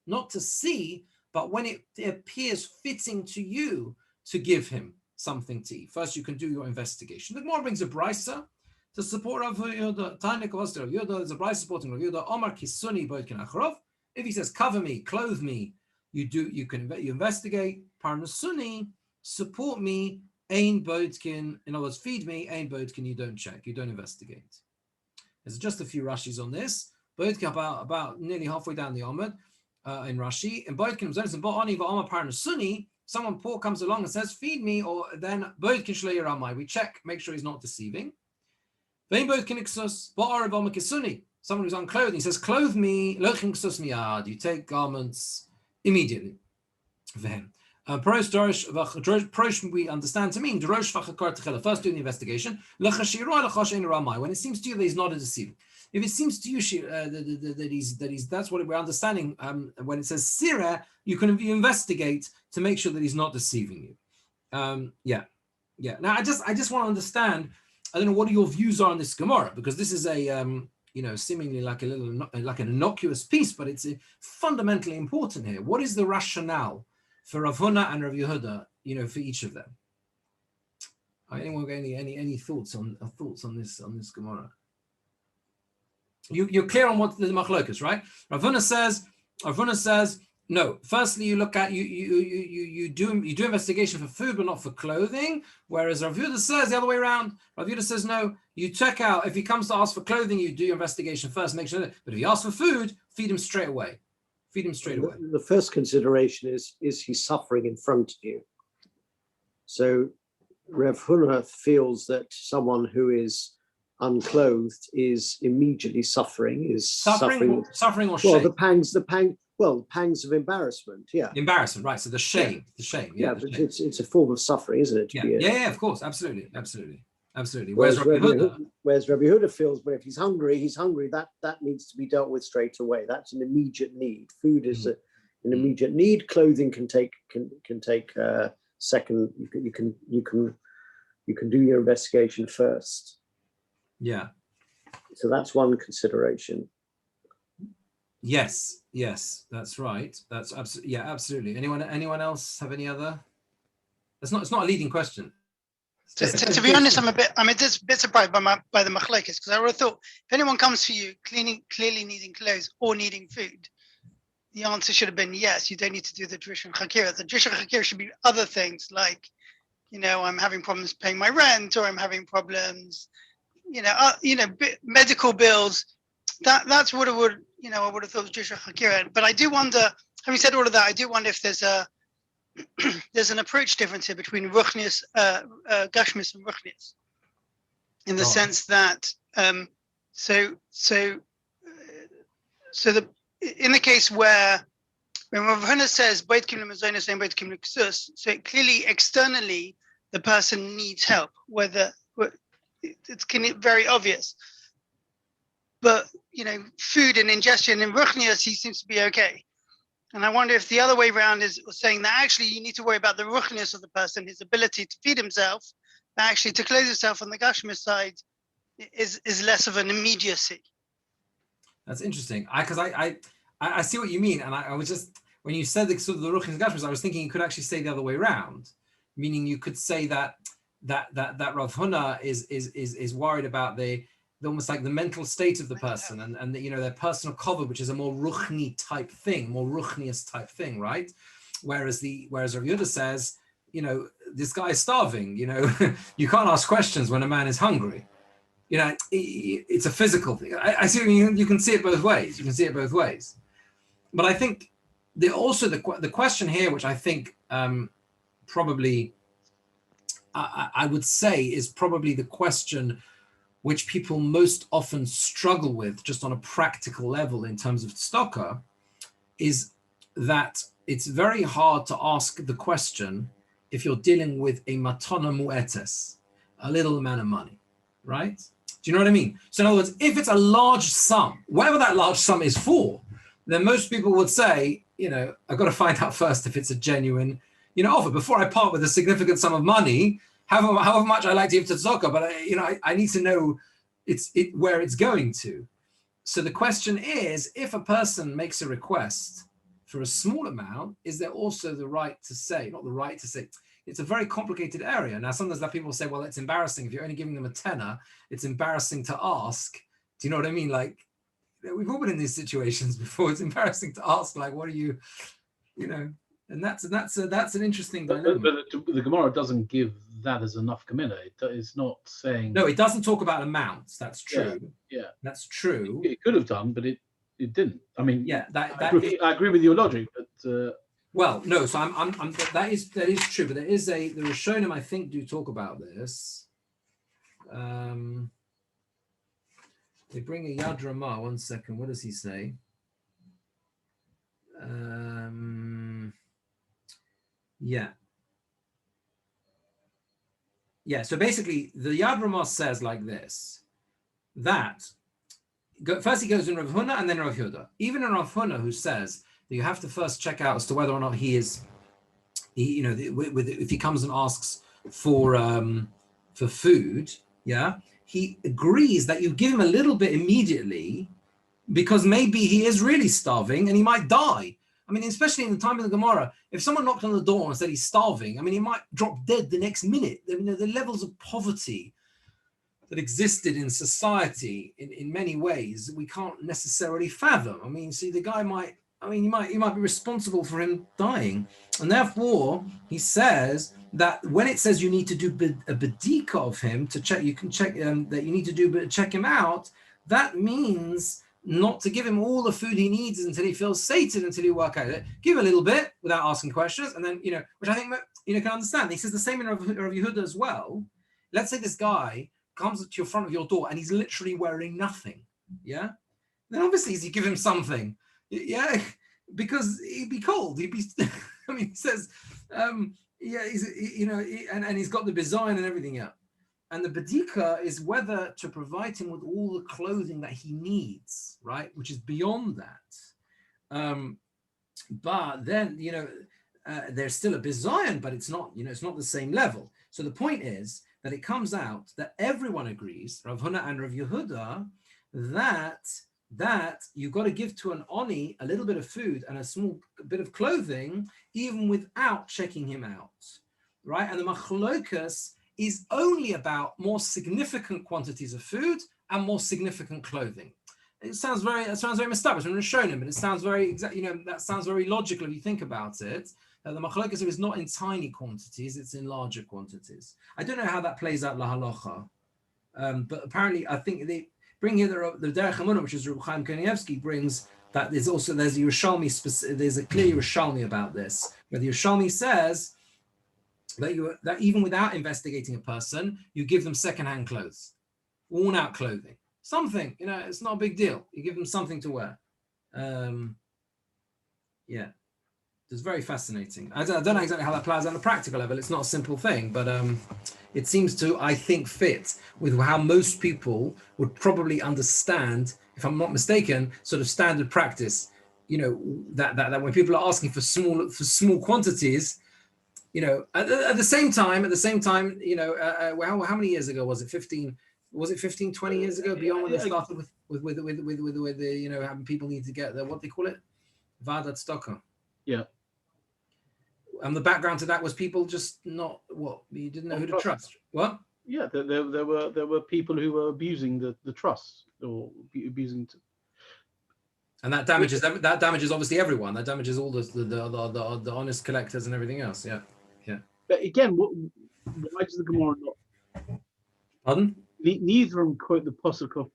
not to see, but when it appears fitting to you to give him something to eat. First, you can do your investigation. The Gemora brings a brisa to support Rav Yehuda. There's a brisa supporting Rav Yehuda. Omar kisuni boitkin acharov. If he says cover me, clothe me, you investigate. Parnasuni, support me. Ein boitkin, in other words, feed me. Ein boitkin, you don't check, you don't investigate. There's just a few Rashis on this. Boitkin about nearly halfway down the Amud in Rashi. And boitkin and bo'ani va'amar parnasuni. Someone poor comes along and says, feed me, or then boitkin shlei ramai. We check, make sure he's not deceiving. Vein boitkin iksus bo'ar v'amar kisuni. Someone who's unclothed, he says, clothe me, lochin ksus miyad. You take garments immediately for him. Prosh, we understand to mean first doing the investigation. When it seems to you that he's not a deceiver, if it seems to you that he's that's what we're understanding. When it says sira, you investigate to make sure that he's not deceiving you. Now I just want to understand. I don't know what your views are on this Gemara, because this is a seemingly like an innocuous piece, but it's fundamentally important here. What is the rationale for Rav Huna and Rav Yehuda, for each of them? Anyone got any thoughts on this Gemara? You're clear on what the machlokas, right? Rav Huna says no. Firstly, you look at you do investigation for food, but not for clothing. Whereas Rav Yehuda says the other way around. Rav Yehuda says no. You check out if he comes to ask for clothing, you do your investigation first, make sure that. But if he asks for food, feed him straight away. The first consideration is he suffering in front of you? So Rav Huna feels that someone who is unclothed is immediately suffering or shame. Well, the pangs of embarrassment. Yeah, embarrassment, right? So the shame. Yeah, but it's a form of suffering, isn't it? Yeah, of course, absolutely. Whereas Rabbi Yehuda feels, well, if he's hungry, that needs to be dealt with straight away. That's an immediate need. Food is an immediate need. Clothing can take second. You can do your investigation first. Yeah. So that's one consideration. Yes, that's right. That's absolutely. Anyone else have any other? It's not a leading question. To be honest, I'm a bit surprised by the machlokes, because I would have thought if anyone comes for you clearly needing clothes or needing food, the answer should have been yes. You don't need to do the Drush and Chakira. The Drush and Chakira should be other things like, I'm having problems paying my rent, or I'm having problems, medical bills. That's what it would, I would have thought the Drush and Chakira. But I do wonder having said all of that, I do wonder if there's an approach difference here between Ruchnius, Gashmis and Ruchnius, in the sense that in the case where when Rav Huna says Beit Kim L'Mazonos and Beit Kim L'Ksus, so clearly externally the person needs help, whether it's very obvious. But food and ingestion in Ruchnius, he seems to be okay. And I wonder if the other way around is saying that actually you need to worry about the Ruchnius of the person, his ability to feed himself, but actually to clothe himself on the Gashmis side is less of an immediacy. That's interesting. Because I see what you mean, and I was just, when you said the sort of the Ruchnius Gashmis, I was thinking you could actually say the other way around, meaning you could say that Rav Huna is worried about the almost like the mental state of the person and their personal cover, which is a more Ruchni type thing, more Ruchnius type thing, right? Whereas Rav Yehuda says, this guy is starving. You can't ask questions when a man is hungry. It's a physical thing. I see. You can see it both ways. But I think the question here, which I think probably I would say is probably the question which people most often struggle with just on a practical level in terms of tzedakah, is that it's very hard to ask the question if you're dealing with a matana mu'etes, a little amount of money, right? Do you know what I mean? So in other words, if it's a large sum, whatever that large sum is for, then most people would say, I've got to find out first if it's a genuine, offer before I part with a significant sum of money. However much I like to give to tzedakah, but I need to know where it's going to. So the question is, if a person makes a request for a small amount, is there also the right to say, not the right to say, it's a very complicated area. Now, sometimes that people say, well, it's embarrassing. If you're only giving them a tenner, it's embarrassing to ask. Do you know what I mean? Like, we've all been in these situations before. It's embarrassing to ask, like, what are you, and that's an interesting dilemma. But the Gemara doesn't give that as enough commitment. It's not saying. No, it doesn't talk about amounts. That's true. Yeah. That's true. It could have done, but it didn't. I mean, yeah, I agree with your logic, but. Well, no. So that is true, but the Rishonim, I think, do talk about this. They bring a Yad Ramah. 1 second. What does he say? Yeah. So basically, the Yad Ramah says like this: that first he goes in Rav Huna and then Rav Yehuda. Even in Rav Huna, who says that you have to first check out as to whether or not if he comes and asks for food, he agrees that you give him a little bit immediately because maybe he is really starving and he might die. I mean, especially in the time of the Gemora, if someone knocked on the door and said he's starving, I mean, he might drop dead the next minute. I mean, the levels of poverty that existed in society in many ways we can't necessarily fathom. I mean, see, the guy you might be responsible for him dying. And therefore, he says that when it says you need to do a bedika of him to check, you can check that you need to check him out, that means not to give him all the food he needs until he feels sated, until you work out it. Give a little bit without asking questions, and then, which I think, can understand. He says the same in Rav Yehuda as well. Let's say this guy comes to your front of your door and he's literally wearing nothing. Yeah? Then obviously you give him something. Yeah, because he'd be cold. He'd be, he says, and he's got the design and everything else. And the bedika is whether to provide him with all the clothing that he needs, right? Which is beyond that. But then, there's still a bizayon, but it's not, it's not the same level. So the point is that it comes out that everyone agrees, Rav Huna and Rav Yehuda, that you've got to give to an oni a little bit of food and a small bit of clothing, even without checking him out, right? And the machlokas is only about more significant quantities of food and more significant clothing. It sounds very mistabish. I'm going to show him, but it sounds very that sounds very logical if you think about it. The machlokas is not in tiny quantities; it's in larger quantities. I don't know how that plays out la halacha, but apparently I think they bring here the Derech Hamunah, which is Reb Chaim Kanievsky, brings That there's a Yerushalmi, there's a clear Yerushalmi about this, where the Yerushalmi says that even without investigating a person, you give them secondhand clothes, worn out clothing, something, it's not a big deal. You give them something to wear. Yeah, it's very fascinating. I don't know exactly how that plays out on a practical level. It's not a simple thing, but it seems to, I think, fit with how most people would probably understand, if I'm not mistaken, sort of standard practice. That when people are asking for small quantities, at the same time, how many years ago was it? 15, 20 years ago? Beyond when they started with having people need to get what they call it, Vadat Stocker. Yeah. And the background to that was people just you didn't know who to trust. What? Yeah, there were people who were abusing the trust or abusing. And that damages obviously everyone. That damages all the honest collectors and everything else. Yeah. But again, why does the Gemara not? Pardon? Neither of them quote the pasuk of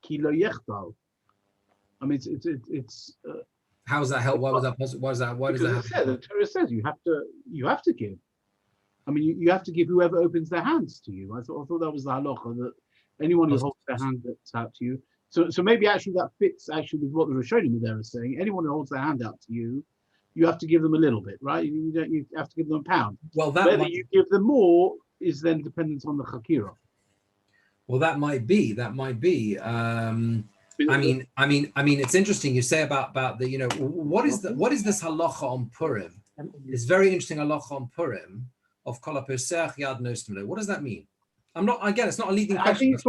Ki lo yechtal. I mean, it's. How does that help? Why was that? Why does that? Why does that happen? The Torah says you have to give. I mean, you have to give whoever opens their hands to you. I thought that was the halacha, that anyone who holds their hand out to you. So maybe actually that fits actually with what the Rishonim there is saying. Anyone who holds their hand out to you, you have to give them a little bit, right? You have to give them a pound. Well, whether you give them more is then dependent on the chakira. Well, that might be. I mean, it's interesting you say about the, what is this halacha on Purim? It's very interesting halacha on Purim of kol haposech yad nostim. What does that mean? It's not a leading question. I think it's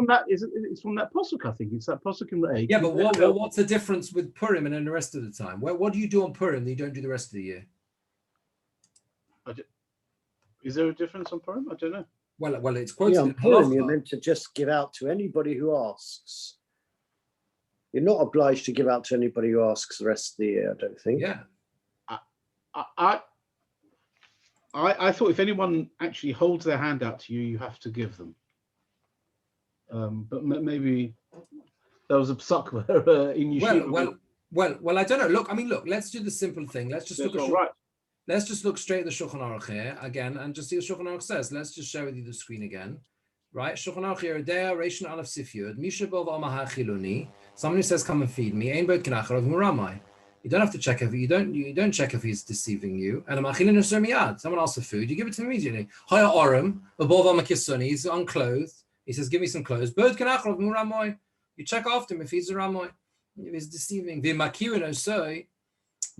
from that pasuk. I think it's that pasuk in the egg. Yeah, but what's the difference with Purim and then the rest of the time? What do you do on Purim that you don't do the rest of the year? Is there a difference on Purim? I don't know. Well, it's quoted on Purim. You're meant to just give out to anybody who asks. You're not obliged to give out to anybody who asks the rest of the year, I don't think. Yeah. I thought if anyone actually holds their hand out to you, you have to give them. But maybe there was a psak in Yeshiva. Well, I don't know. Look, let's do the simple thing. Let's just look straight at the Shulchan Aruch here again and just see what Shulchan Aruch says. Let's just share with you the screen again. Right? Shulchan Aruch Yeridea, Rishon Aleph Sif Yud, Misha Bov Amah Chiluni. Someone who says, "Come and feed me." Ein Beit Kenachar of Muramai. You don't have to check if you don't check if he's deceiving you. And someone asks for food, you give it to him immediately. Haya Orim, Abov Amakisuni. He's unclothed. He says, "Give me some clothes." Beit Kenachar of Muramai. You check after him if he's a Ramoy, if he's deceiving. V'makirin osoi,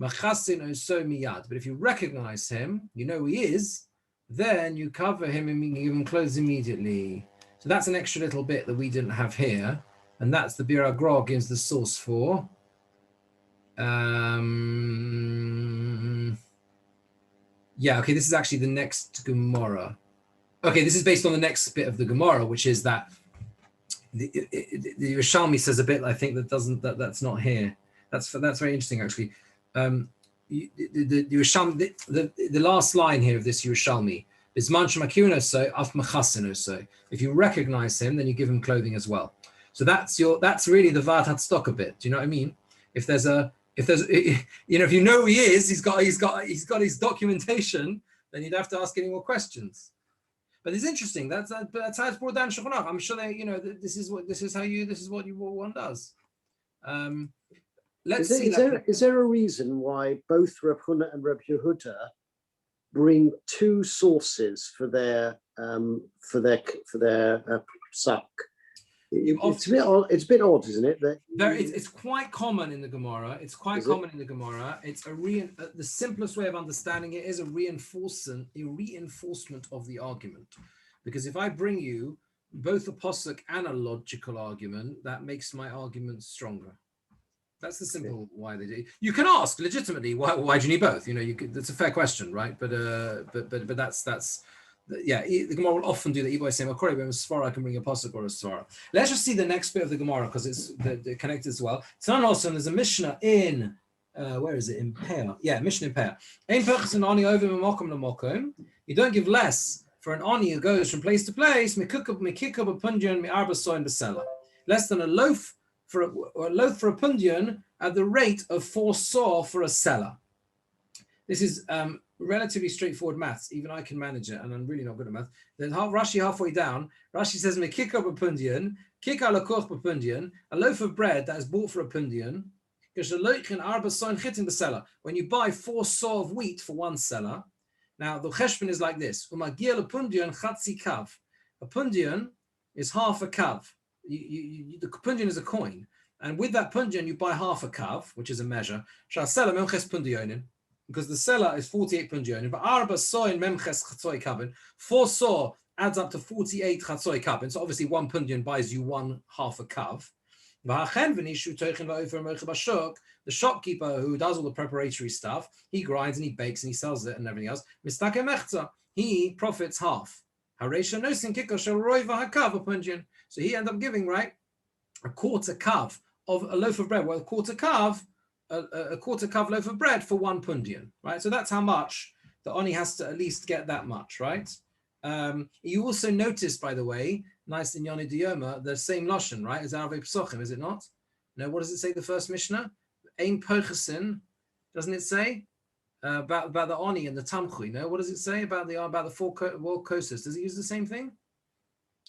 machasin osoi miyad. But if you recognize him, you know who he is, then you cover him and you give him clothes immediately. So that's an extra little bit that we didn't have here. And that's the Bir Agrog gives the source for. This is actually the next Gemora. Okay, this is based on the next bit of the Gemora, which is that the Yerushalmi says a bit, I think, that's not here. That's very interesting, actually. The Yerushalmi, the last line here of this Yerushalmi is Man shemakirin oso af mechasin oso. If you recognize him, then you give him clothing as well. So that's really the Vad Hatstock bit. Do you know what I mean? If you know who he is, he's got his documentation, then you'd have to ask any more questions. But it's interesting. That's how it's brought down Shulchan Aruch. I'm sure this is what one does. Is there a reason why both Reb Huna and Reb Yehuda bring two sources for their psak? It's a bit odd, isn't it? It's quite common in the Gemara. It's the simplest way of understanding it is a reinforcement of the argument. Because if I bring you both a posuk and a logical argument, that makes my argument stronger. That's the simple why they do. You can ask legitimately why do you need both? That's a fair question, right? But that's. The Gemara will often do that. Even by saying, "I can bring a pasuk or a svara." Let's just see the next bit of the Gemara because it's connected as well. Also, there's a Mishnah in where is it? In Peah. Yeah, Mishnah in Peah. You don't give less for an ani who goes from place to place. Less than a loaf for a loaf for a pundion at the rate of 4 saw for a seller. This is relatively straightforward maths. Even I can manage it, and I'm really not good at math. Then Rashi halfway down, Rashi says, "Mekika b'pundion, kika lakoch b'pundion, a loaf of bread that is bought for a pundion, when you buy 4 saw of wheat for 1 seller." Now the cheshbon is like this: a pundion is half a kav. The pundion is a coin, and with that pundion you buy half a kav, which is a measure. Because the seller is 48 pundionim, but arba saw in memches chatzoi kabin, 4 saw adds up to 48 chatzoi kabin. So obviously 1 pundion buys you 1 half a kav. The shopkeeper who does all the preparatory stuff, he grinds and he bakes and he sells it and everything else. He profits half. So he ends up giving, right, a quarter kav of a loaf of bread. Well, a quarter kav loaf of bread for 1 pundion, right? So that's how much the oni has to at least get that much, right? You also notice, by the way, nice in Yoni Dioma, the same lashon, right? Is Arvei Psochim, is it not? No, what does it say? The first Mishnah, Ein Pochesin, doesn't it say about the oni and the tamchui? No, what does it say about the 4 kosos? Does it use the same thing?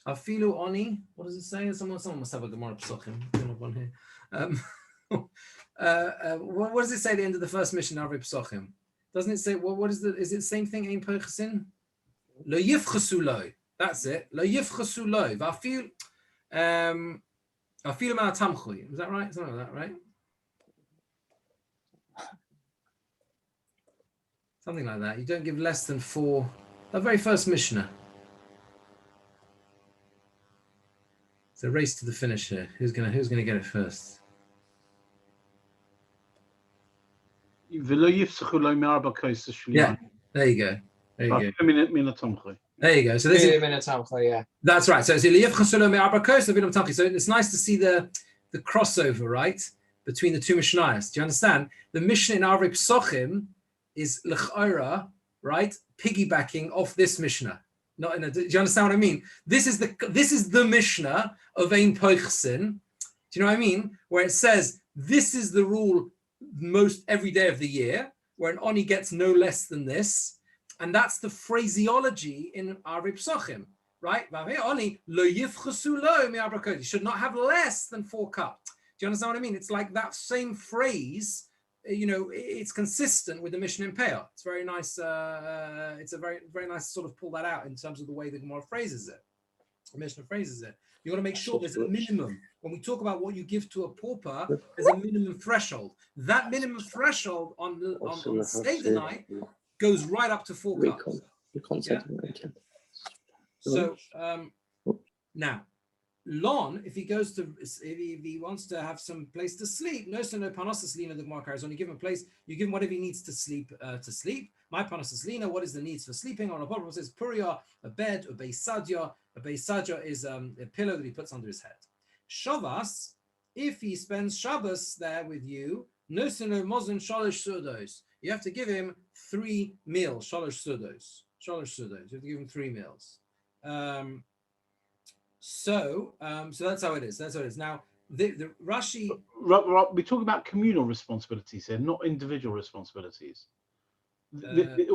Afilu oni. What does it say? Someone must have a Gemora Psochim. One here. What does it say at the end of the first mission, Arvei Psochim? Doesn't it say, what is is it the same thing, Ein Pochesin? Lo yifchasu lo. That's it. Lo yifchasu lo. Va'afil ma tamchui. Is that right? Something like that, right? Something like that. You don't give less than 4. The very first Mishnah. It's a race to the finish here. Who's gonna get it first? Yeah, there you go. There you go. There you go. So this is, yeah. that's right. So it's nice to see the crossover, right, between the 2 Mishnayos. Do you understand? The Mishnah in Arvei Psochim is l'ch'ora, right, piggybacking off this Mishnah. Not in a. Do you understand what I mean? This is the Mishnah of Ein Pochesin. Do you know what I mean? Where it says this is the rule most every day of the year, where an oni gets no less than this, and that's the phraseology in Arvei Psochim, right? You should not have less than 4 cups. Do you understand what I mean? It's like that same phrase. It's consistent with the Mishnah in Peah. It's very nice. It's a very, very nice sort of pull that out in terms of the way the Gemora phrases it. The Mishnah phrases it. You got to make sure there's a minimum. When we talk about what you give to a pauper, there's a minimum threshold. That minimum threshold on the Seder night goes right up to 4 cups. Yeah? So now, Lon, if he wants to have some place to sleep, no panosas lina, the Gemara carries on. You give him a place, you give him whatever he needs to sleep. My panosas lina, what is the needs for sleeping? On a problem says puria, a bed, a beisadya. A beisadya is a pillow that he puts under his head. Shavas, if he spends Shabbos there with you, no mozun shalosh sudos. You have to give him 3 meals, shalosh sudos. You have to give him 3 meals. So that's how it is. Now, the Rashi. We talk about communal responsibilities here, not individual responsibilities.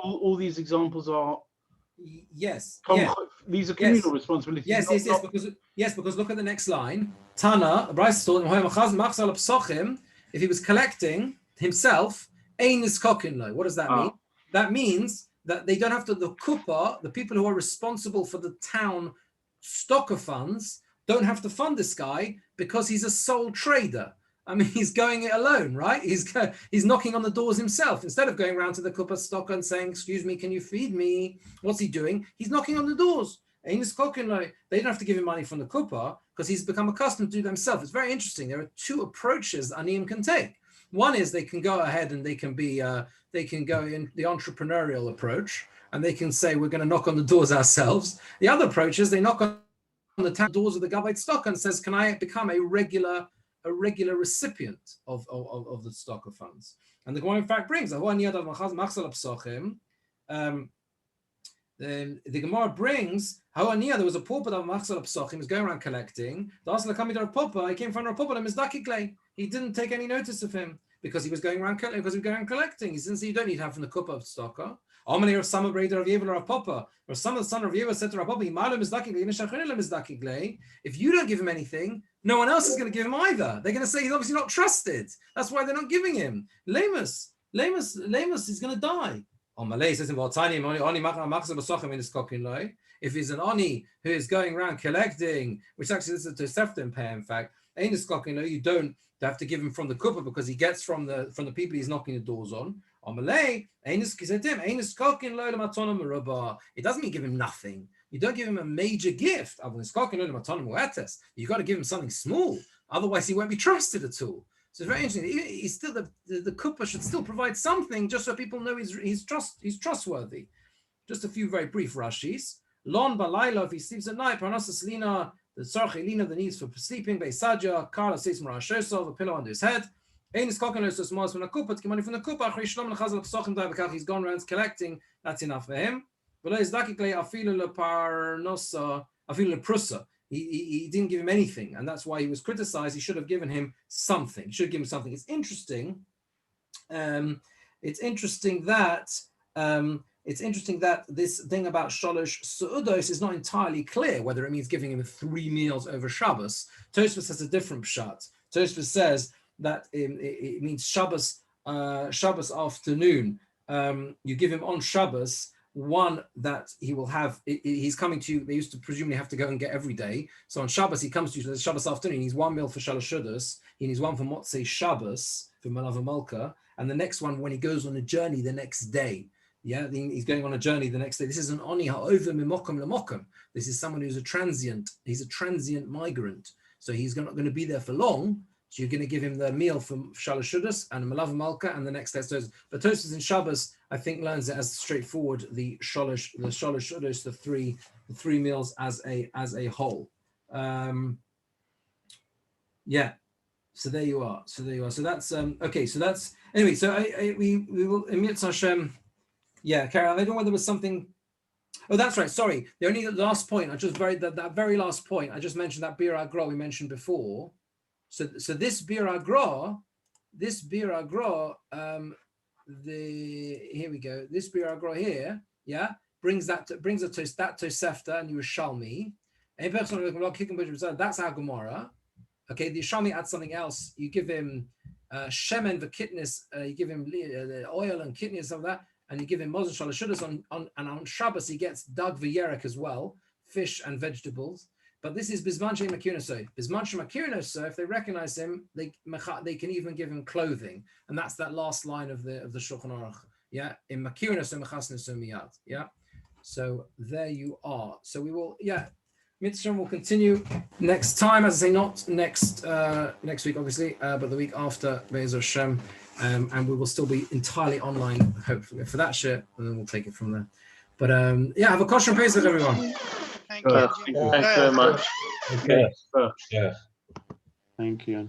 All these examples are. Yes. These are communal responsibilities. Yes. Because look at the next line. Tana, Bryce told him, if he was collecting himself, ein is kokin. What does that mean? That means that they don't have to. The kuppah, the people who are responsible for the town stock of funds, don't have to fund this guy because he's a sole trader. I mean, he's going it alone, right? He's knocking on the doors himself. Instead of going around to the kuppah stock and saying, excuse me, can you feed me? What's he doing? He's knocking on the doors. They don't have to give him money from the kuppah because he's become accustomed to do it himself. It's very interesting. There are 2 approaches aniyim can take. One is they can go ahead and they can go in the entrepreneurial approach, and they can say, we're going to knock on the doors ourselves. The other approach is they knock on the doors of the Gavite stock and says, can I become a regular recipient of the stock of funds? And the Gemara in fact brings, The Gemara brings how there was a pauper that he was going around collecting. He came from a pauper. He didn't take any notice of him because he was going around collecting. He said, "You don't need to have from the kupa of tzedakah." Or some of Yevel or Papa, or some of the son of Yevel said to Rav Papa, if you don't give him anything, no one else is going to give him either. They're going to say he's obviously not trusted. That's why they're not giving him. Lemus is going to die. If he's an Oni who is going around collecting, which actually is a Tosefta pair, in fact, you don't have to give him from the kupa because he gets from the people he's knocking the doors on. It doesn't mean give him nothing. You don't give him a major gift. You got to give him something small, otherwise he won't be trusted at all. So it's very interesting. He's still the kupa should still provide something just so people know he's trustworthy. Just a few very brief Rashis. Lon balayla, if he sleeps at night, parnasas lina, the tzarchi lina, the needs for sleeping, beisadja, kala seis marashosov, a pillow under his head. He's gone around collecting, that's enough for him. He didn't give him anything, and that's why he was criticized. He should have given him something. He should have given him something. It's interesting. It's interesting that this thing about shalosh su'udos is not entirely clear whether it means giving him 3 meals over Shabbos. Tosfos has a different pshat. Tosfos says that it means Shabbos afternoon. You give him on Shabbos one that he will have. He's coming to you. They used to presumably have to go and get every day. So on Shabbos he comes to you. So Shabbos afternoon he needs 1 meal for Shalosh Shudos. He needs 1 for Motzei Shabbos for Malava Malka, and the next one when he goes on a journey the next day. Yeah, he's going on a journey the next day. This is an oni ha'over mimokum lemokum. This is someone who's a transient. He's a transient migrant, so he's not going to be there for long. So you're going to give him the meal from Shalosh Shudos and Malav Malka, and the next day. But Tosfos in Shabbos, I think, learns it as straightforward the Shalosh Shudos, the three meals as a whole. Yeah. So there you are. So that's okay. So that's anyway. So we will Emir Hashem. Yeah, Carol. I don't know whether there was something. Oh, that's right. Sorry. The last point. That very last point. I just mentioned that Bir Agra we mentioned before. So this Bir Agra, here we go. This Bir Agra here, yeah, brings that Tosefta and Yerushalmi. That's our Gemora. Okay, the Yerushalmi adds something else. You give him shemen v'kitnis. You give him oil and kidneys, some of that, and you give him mozen shalosh shudos and on Shabbos he gets dag v'yerek as well, fish and vegetables. But this is Bizman Shem Makirnoso. Bizman Shem Makirnoso, if they recognize him, they can even give him clothing. And that's that last line of the Shulchan Aruch. Yeah. In Makirnoso Mechasnoso Miyad. Yeah. So there you are. So we will, Mitzvah will continue next time. As I say, not next week, obviously, but the week after, Be'ez Hashem. And we will still be entirely online, hopefully, for that shit. And then we'll take it from there. But have a kosher Pesach, everyone. Thank you. Thanks very much. Okay. Thank you.